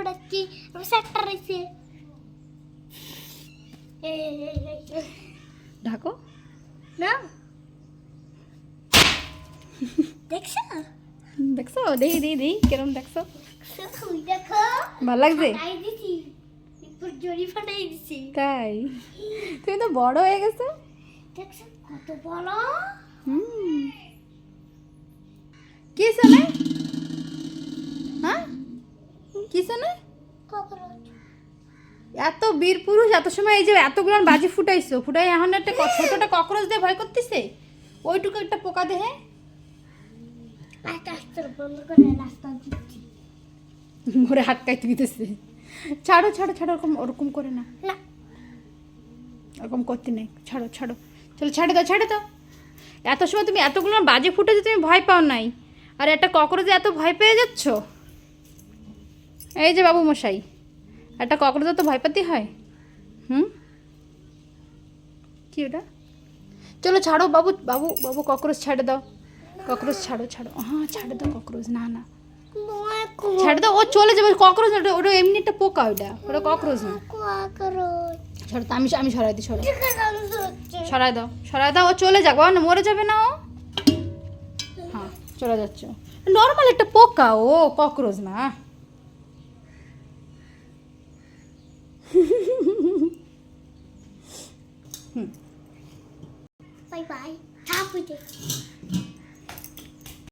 উড়াচ্ছি সাতটা রয়েছে ঢাকো না দেখছো দেখছো দেই দেই দেই কেরম দেখছো তুই দেখো ভালো লাগছে ফাটাই দিছি একটু জড়ি ফাটাই দিছি তাই তুমি তো বড় হয়ে গেছো দেখছো কত বড় হুম কি শোনে হ্যাঁ কি শোনে ককরোচ এত বীর পুরুষ এত সময় এই যে এতগুলো বাজি ফুটাইছো ফুটাই এখন একটা ছোটটা ককরোচ দিয়ে ভয় করতেছে ওইটুকু একটা পোকা দেহে আস্তে আস্তে বন্ধ করে রাস্তা দিচ্ছি ঘুরে হাটকাইতে দিতেছে ছাড়ো ছাড়ো ছাড়ো ওরকম ওরকম করে না না ওরকম করতে নেই ছাড়ো ছাড়ো চলো ছাড়ে দাও এত সময় তুমি এতগুলো বাজে ফুটেছে তুমি ভয় পাও নাই আর একটা ককরোচে এত ভয় পেয়ে যাচ্ছ এই যে বাবু মশাই একটা ককরোচে তো ভয় পেতে হয় হুম কি ওটা চলো ছাড়ো বাবু বাবু বাবু ককরোচ ছেড়ে দাও ককরোচ ছাড়ো ছাড়ো হ্যাঁ ছেড়ে দাও ককরোচ না না ছেড়ে দাও ও চলে যাবে ককরোচ ওটা ওটা এমনি একটা পোকা ওটা ওটা ককরোচ না ককরোচ ছাড়ো তো আমি সরাই দিই সরাই দাও ও চলে যাবো না মরে যাবে না ও হ্যাঁ চলে যাচ্ছে নর্মাল একটা পোকা ও ককরোচ না বাই বাই থাপ